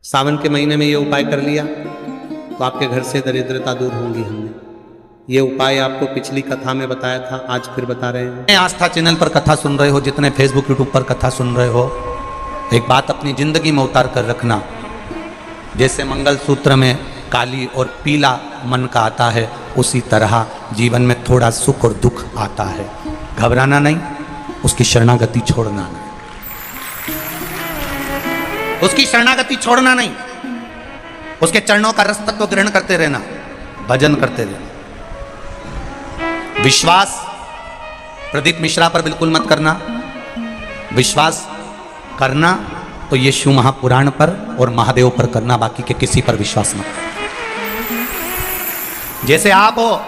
सावन के महीने में ये उपाय कर लिया तो आपके घर से दरिद्रता दूर होंगी। हमने ये उपाय आपको पिछली कथा में बताया था, आज फिर बता रहे हैं। आस्था चैनल पर कथा सुन रहे हो, जितने फेसबुक यूट्यूब पर कथा सुन रहे हो, एक बात अपनी जिंदगी में उतार कर रखना। जैसे मंगलसूत्र में काली और पीला मन का आता है, उसी तरह जीवन में थोड़ा सुख और दुख आता है। घबराना नहीं, उसकी शरणागति छोड़ना नहीं, उसकी शरणागति छोड़ना नहीं, उसके चरणों का रस तत्व ग्रहण करते रहना, भजन करते रहना। विश्वास प्रदीप मिश्रा पर बिल्कुल मत करना। विश्वास करना तो ये शिव महापुराण पर और महादेव पर करना, बाकी के किसी पर विश्वास मत करना। जैसे आप हो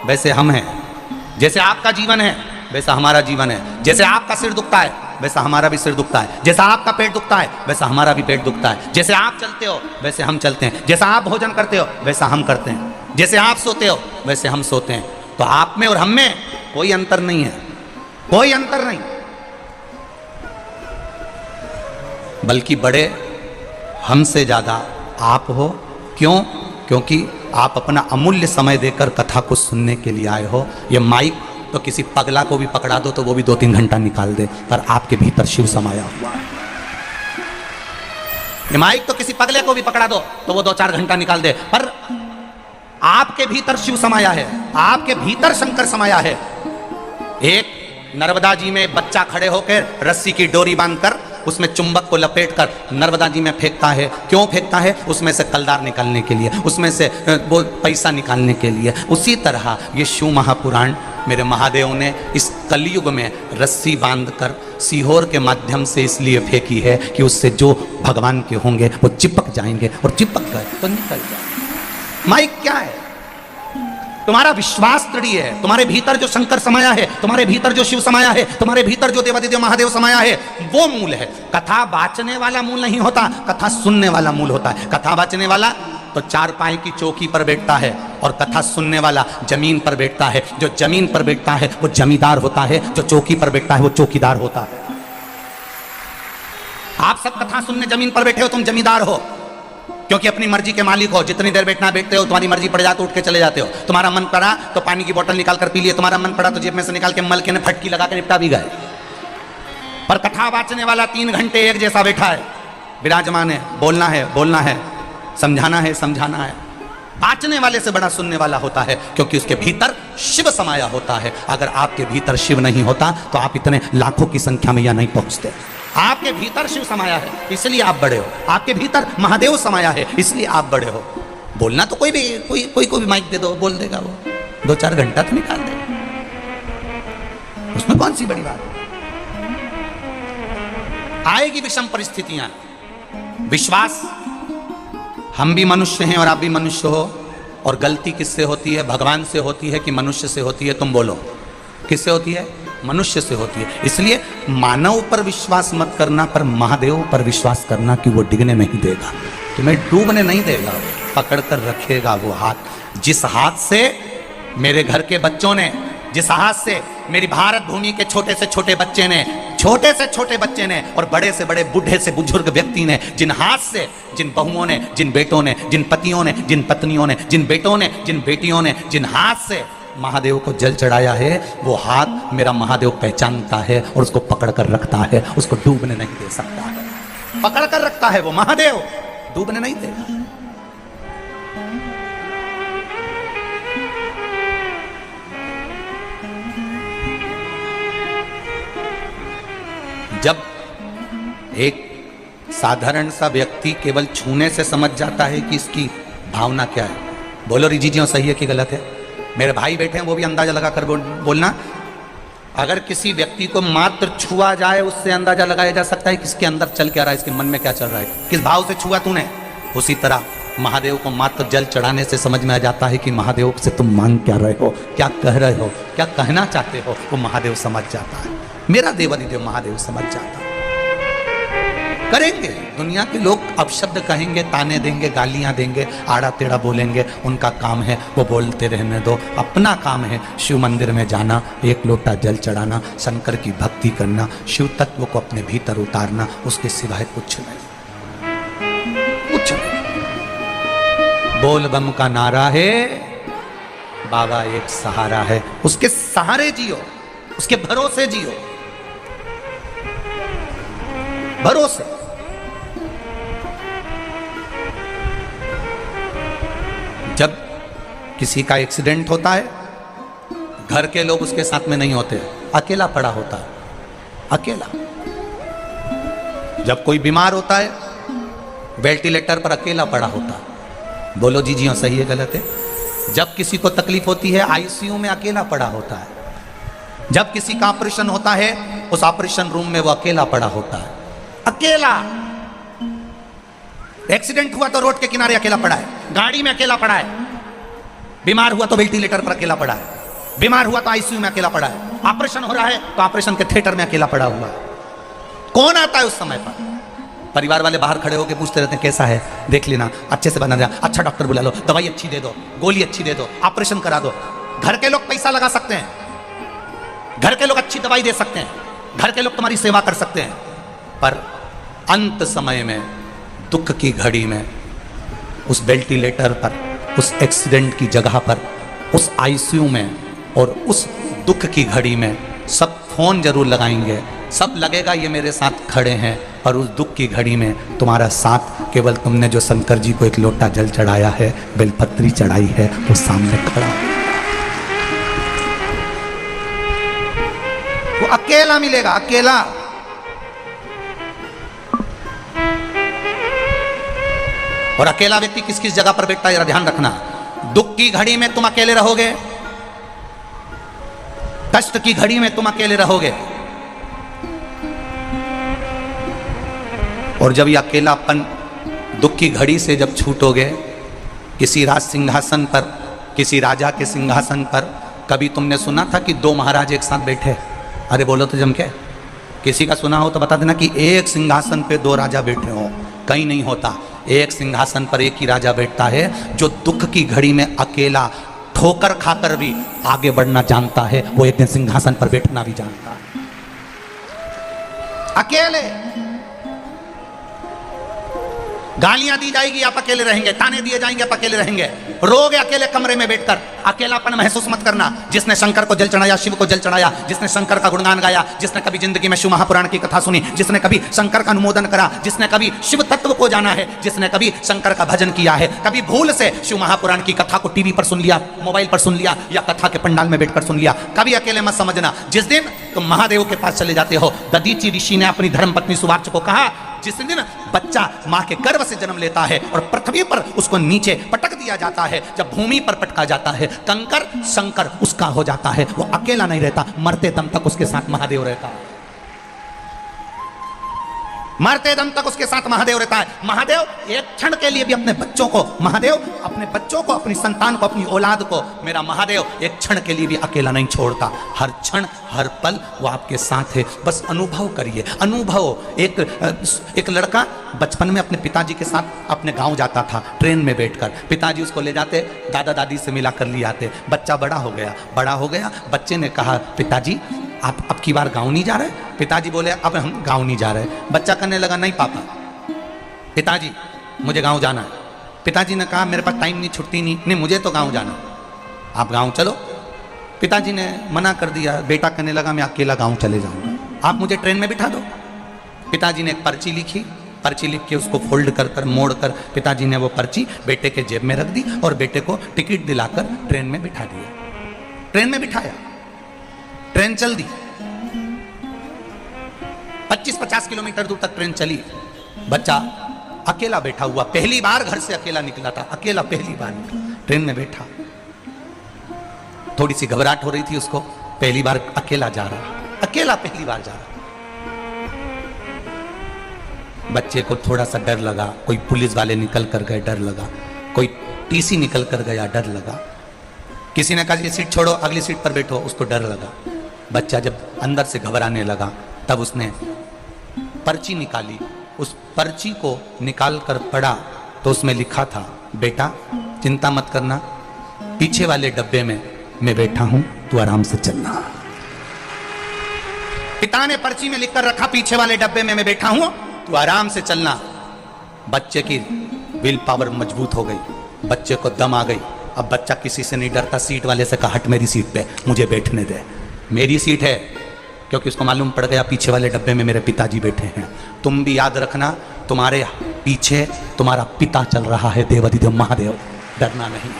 वैसे हम हैं, जैसे आपका जीवन है वैसा हमारा जीवन है, जैसे आपका सिर दुखता है वैसा हमारा भी सिर दुखता है, जैसा आपका पेट दुखता है वैसा हमारा भी पेट दुखता है, जैसे आप चलते हो वैसे हम चलते हैं, जैसा आप भोजन करते हो वैसा हम करते हैं, जैसे आप सोते हो वैसे हम सोते हैं। तो आप में और हम में कोई अंतर नहीं है, कोई अंतर नहीं, बल्कि बड़े हमसे ज्यादा आप हो। क्यों? क्योंकि आप अपना अमूल्य समय देकर कथा को सुनने के लिए आए हो। ये माइक तो किसी पगला को भी पकड़ा दो तो वो भी 2-3 घंटा निकाल दे, पर आपके भीतर शिव समाया हुआ है। ये माइक तो किसी पगले को भी पकड़ा दो तो वो 2-4 घंटा निकाल दे, पर आपके भीतर शिव समाया है, आपके भीतर शंकर समाया है। एक नर्मदा जी में बच्चा खड़े होकर रस्सी की डोरी बांधकर उसमें चुंबक को लपेटकर नर्मदा जी में फेंकता है। क्यों फेंकता है? उसमें से कलदार निकालने के लिए, उसमें से वो पैसा निकालने के लिए। उसी तरह ये शिव महापुराण मेरे महादेव ने इस कलयुग में रस्सी बांधकर सीहोर के माध्यम से इसलिए फेंकी है कि उससे जो भगवान के होंगे वो चिपक जाएंगे, और चिपक गए तो निकल जाएंगे। माइक क्या है? तुम्हारा विश्वास दृढ़ है, तुम्हारे भीतर जो शंकर समाया है, तुम्हारे भीतर जो शिव समाया है, तुम्हारे भीतर जो देवादिदेव महादेव समाया है, वो मूल है। कथा बाचने वाला मूल नहीं होता, कथा सुनने वाला मूल होता है। कथा बाचने वाला तो चारपाई की चौकी पर बैठता है, और कथा सुनने वाला जमीन पर बैठता है। जो जमीन पर बैठता है वो जमींदार होता है, जो चौकी पर बैठता है वो चौकीदार होता है। आप सब कथा सुनने जमीन पर बैठे हो, तुम जमींदार हो, क्योंकि अपनी मर्जी के मालिक हो। जितनी देर बैठना बैठते हो, तुम्हारी मर्जी पड़ जाए तो उठ के चले जाते हो। तुम्हारा मन पड़ा तो पानी की बोतल निकाल कर पी लिए, तुम्हारा मन पड़ा तो जेब में से निकाल के मल के फटकी लगा के निपटा भी गए। पर कथा बाचने वाला 3 घंटे एक जैसा बैठा है, विराजमान है, बोलना है बोलना है, समझाना है समझाना है। बाचने वाले से बड़ा सुनने वाला होता है, क्योंकि उसके भीतर शिव समाया होता है। अगर आपके भीतर शिव नहीं होता तो आप इतने लाखों की संख्या में यहां नहीं पहुंचते। आपके भीतर शिव समाया है इसलिए आप बड़े हो, आपके भीतर महादेव समाया है इसलिए आप बड़े हो। बोलना तो कोई भी माइक दे दो, बोल देगा, वो 2-4 घंटा तो निकाल देगा, उसमें कौन सी बड़ी बात। आएगी विषम परिस्थितियां, विश्वास। हम भी मनुष्य हैं और आप भी मनुष्य हो, और गलती किससे होती है? भगवान से होती है कि मनुष्य से होती है? तुम बोलो, किससे होती है? मनुष्य से होती है। इसलिए मानव पर विश्वास मत करना, पर महादेव पर विश्वास करना कि वो डिगने नहीं देगा, तुम्हें डूबने नहीं देगा, पकड़ कर रखेगा वो हाथ। जिस हाथ से मेरे घर के बच्चों ने, जिस हाथ से मेरी भारत भूमि के छोटे से छोटे बच्चे ने, छोटे से छोटे बच्चे ने, और बड़े से बड़े बूढ़े से बुजुर्ग व्यक्ति ने, जिन हाथ से, जिन बहुओं ने, जिन बेटों ने, जिन पतियों ने, जिन पत्नियों ने, जिन बेटों ने, जिन बेटियों ने, जिन हाथ से महादेव को जल चढ़ाया है, वो हाथ मेरा महादेव पहचानता है और उसको पकड़ कर रखता है, उसको डूबने नहीं दे सकता है। पकड़ कर रखता है वो महादेव, डूबने नहीं देगा। जब एक साधारण सा व्यक्ति केवल छूने से समझ जाता है कि इसकी भावना क्या है, बोलो रिजीजियों सही है कि गलत है? मेरे भाई बैठे हैं, वो भी अंदाजा लगा कर बोलना। अगर किसी व्यक्ति को मात्र छुआ जाए, उससे अंदाजा लगाया जा सकता है कि इसके अंदर चल क्या रहा है, इसके मन में क्या चल रहा है, किस भाव से छुआ तूने। उसी तरह महादेव को मात्र जल चढ़ाने से समझ में आ जाता है कि महादेव से तुम मांग क्या रहे हो, क्या कह रहे हो, क्या कहना चाहते हो, वो महादेव समझ जाता है। मेरा देवादिदेव महादेव समझ जाता है। करेंगे, दुनिया के लोग अपशब्द कहेंगे, ताने देंगे, गालियां देंगे, आड़ा टेढ़ा बोलेंगे, उनका काम है, वो बोलते रहने दो। अपना काम है शिव मंदिर में जाना, एक लोटा जल चढ़ाना, शंकर की भक्ति करना, शिव तत्व को अपने भीतर उतारना, उसके सिवाय कुछ नहीं, कुछ नहीं। बोल बम का नारा है, बाबा एक सहारा है। उसके सहारे जियो, उसके भरोसे जियो, भरोसे। जब किसी का एक्सीडेंट होता है, घर के लोग उसके साथ में नहीं होते, अकेला पड़ा होता है, अकेला। जब कोई बीमार होता है, वेंटिलेटर पर अकेला पड़ा होता है। बोलो जी जी हाँ, सही है गलत है? जब किसी को तकलीफ होती है, आईसीयू में अकेला पड़ा होता है। जब किसी का ऑपरेशन होता है, उस ऑपरेशन रूम में वो अकेला पड़ा होता है, अकेला। एक्सीडेंट हुआ तो रोड के किनारे अकेला पड़ा है, गाड़ी में अकेला पड़ा है। बीमार हुआ तो वेंटिलेटर पर अकेला पड़ा है, बीमार हुआ तो आईसीयू में अकेला पड़ा है। ऑपरेशन हो रहा है तो ऑपरेशन के थिएटर में अकेला पड़ा हुआ है। कौन आता है उस समय पर? परिवार वाले बाहर खड़े होकर पूछते रहते हैं, कैसा है, देख लेना, अच्छे से बना, अच्छा डॉक्टर बुला लो, दवाई अच्छी दे दो, गोली अच्छी दे दो, ऑपरेशन करा दो। घर के लोग पैसा लगा सकते हैं, घर के लोग अच्छी दवाई दे सकते हैं, घर के लोग तुम्हारी सेवा कर सकते हैं, पर अंत समय में, दुख की घड़ी में, उस वेंटिलेटर पर, उस एक्सीडेंट की जगह पर, उस आईसीयू में और उस दुख की घड़ी में सब फोन जरूर लगाएंगे, सब लगेगा ये मेरे साथ खड़े हैं। और उस दुख की घड़ी में तुम्हारा साथ केवल तुमने जो शंकर जी को एक लोटा जल चढ़ाया है, बेलपत्री चढ़ाई है, वो सामने खड़ा, वो अकेला मिलेगा, अकेला। और अकेला व्यक्ति किस किस जगह पर बैठता है जरा ध्यान रखना। दुख की घड़ी में तुम अकेले रहोगे, कष्ट की घड़ी में तुम अकेले रहोगे, और जब ये अकेलापन दुख की घड़ी से जब छूटोगे, किसी राज सिंहासन पर, किसी राजा के सिंहासन पर, कभी तुमने सुना था कि दो महाराज एक साथ बैठे? अरे बोलो तो जम के, किसी का सुना हो तो बता देना कि एक सिंहासन पे दो राजा बैठे हो। कहीं नहीं होता, एक सिंहासन पर एक ही राजा बैठता है, जो दुख की घड़ी में अकेला ठोकर खाकर भी आगे बढ़ना जानता है, वो एक दिन सिंहासन पर बैठना भी जानता है, अकेले। गालियां दी जाएगी, आप अकेले रहेंगे, ताने दिए जाएंगे, आप अकेले रहेंगे, रोगे अकेले कमरे में बैठकर। अकेलापन महसूस मत करना। जिसने शंकर को जल चढ़ाया, शिव को जल चढ़ाया, जिसने शंकर का गुणगान गाया, जिसने कभी जिंदगी में शिव महापुराण की कथा सुनी, जिसने कभी शंकर का अनुमोदन करा, जिसने कभी शिव तत्व को जाना है, जिसने कभी शंकर का भजन किया है, कभी भूल से शिव महापुराण की कथा को टीवी पर सुन लिया, मोबाइल पर सुन लिया, या कथा के पंडाल में बैठकर सुन लिया, कभी अकेले मत समझना। जिस दिन तुम महादेव के पास चले जाते हो, दधीचि ऋषि ने अपनी धर्मपत्नी सुवार्च को कहा, जिस दिन बच्चा मां के गर्भ से जन्म लेता है और पृथ्वी पर उसको नीचे पटक दिया जाता है, जब भूमि पर पटका जाता है, कंकर शंकर उसका हो जाता है, वो अकेला नहीं रहता, मरते दम तक उसके साथ महादेव रहता है, मरते दम तक उसके साथ महादेव रहता है। महादेव एक क्षण के लिए भी अपने बच्चों को, महादेव अपने बच्चों को, अपनी संतान को, अपनी औलाद को, मेरा महादेव एक क्षण के लिए भी अकेला नहीं छोड़ता। हर क्षण हर पल वो आपके साथ है। बस अनुभव करिए, अनुभव। एक लड़का बचपन में अपने पिताजी के साथ अपने गांव जाता था, ट्रेन में बैठकर। पिताजी उसको ले जाते, दादा दादी से मिला कर ले आते। बच्चा बड़ा हो गया। बच्चे ने कहा, पिताजी आप अब की बार गांव नहीं जा रहे? पिताजी बोले, अब हम गांव नहीं जा रहे। बच्चा करने लगा, नहीं पापा, पिताजी मुझे गांव जाना है। पिताजी ने कहा, मेरे पास टाइम नहीं, छुट्टी नहीं, मुझे तो गांव जाना, आप गांव चलो। पिताजी ने मना कर दिया। बेटा कहने लगा, मैं अकेला गांव चले जाऊंगा, आप मुझे ट्रेन में बिठा दो। पिताजी ने एक पर्ची लिखी, पर्ची लिख के उसको फोल्ड कर मोड़ कर पिताजी ने वो पर्ची बेटे के जेब में रख दी और बेटे को टिकट दिलाकर ट्रेन में बिठा दिया। ट्रेन में बिठाया, ट्रेन चल दी। 25-50 किलोमीटर दूर तक ट्रेन चली। बच्चा अकेला बैठा हुआ, पहली बार घर से अकेला निकला था, अकेला पहली बार निकला, ट्रेन में बैठा। थोड़ी सी घबराहट हो रही थी उसको, पहली बार अकेला जा रहा, अकेला पहली बार जा रहा। बच्चे को थोड़ा सा डर लगा, कोई पुलिस वाले निकल कर गए, डर लगा, कोई टीसी निकल कर गया, डर लगा, किसी ने कहा ये सीट छोड़ो, अगली सीट पर बैठो, उसको डर लगा। बच्चा जब अंदर से घबराने लगा, तब उसने पर्ची निकाली। उस पर्ची को निकाल कर पढ़ा तो उसमें लिखा था, बेटा चिंता मत करना, पीछे वाले डब्बे में मैं बैठा हूं, तू आराम से चलना। पिता ने पर्ची में लिखकर रखा, पीछे वाले डब्बे में मैं बैठा हूं, तू आराम से चलना। बच्चे की विल पावर मजबूत हो गई। बच्चे को दम आ गई। अब बच्चा किसी से नहीं डरता, सीट वाले से कहा हट मेरी सीट पे, मुझे बैठने दे, मेरी सीट है, क्योंकि उसको मालूम पड़ गया पीछे वाले डब्बे में मेरे पिताजी बैठे हैं। तुम भी याद रखना, तुम्हारे पीछे तुम्हारा पिता चल रहा है, देवाधिदेव महादेव, डरना नहीं।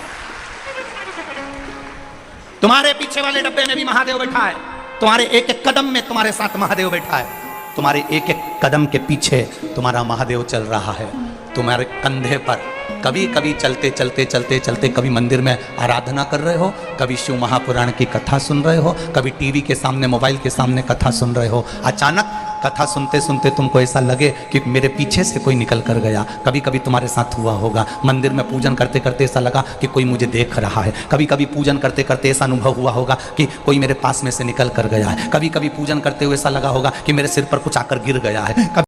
तुम्हारे पीछे वाले डब्बे में भी महादेव बैठा है, तुम्हारे एक एक कदम में तुम्हारे साथ महादेव बैठा है, तुम्हारे एक एक कदम के पीछे तुम्हारा महादेव चल रहा है, तुम्हारे कंधे पर। कभी कभी चलते चलते चलते चलते कभी मंदिर में आराधना कर रहे हो, कभी शिव महापुराण की कथा सुन रहे हो, कभी टीवी के सामने मोबाइल के सामने कथा सुन रहे हो, अचानक कथा सुनते सुनते तुमको ऐसा लगे कि मेरे पीछे से कोई निकल कर गया। कभी कभी तुम्हारे साथ हुआ होगा, मंदिर में पूजन करते करते ऐसा लगा कि कोई मुझे देख रहा है। कभी कभी पूजन करते करते ऐसा अनुभव हुआ होगा कि कोई मेरे पास में से निकल कर गया है। कभी कभी पूजन करते हुए ऐसा लगा होगा कि मेरे सिर पर कुछ आकर गिर गया है।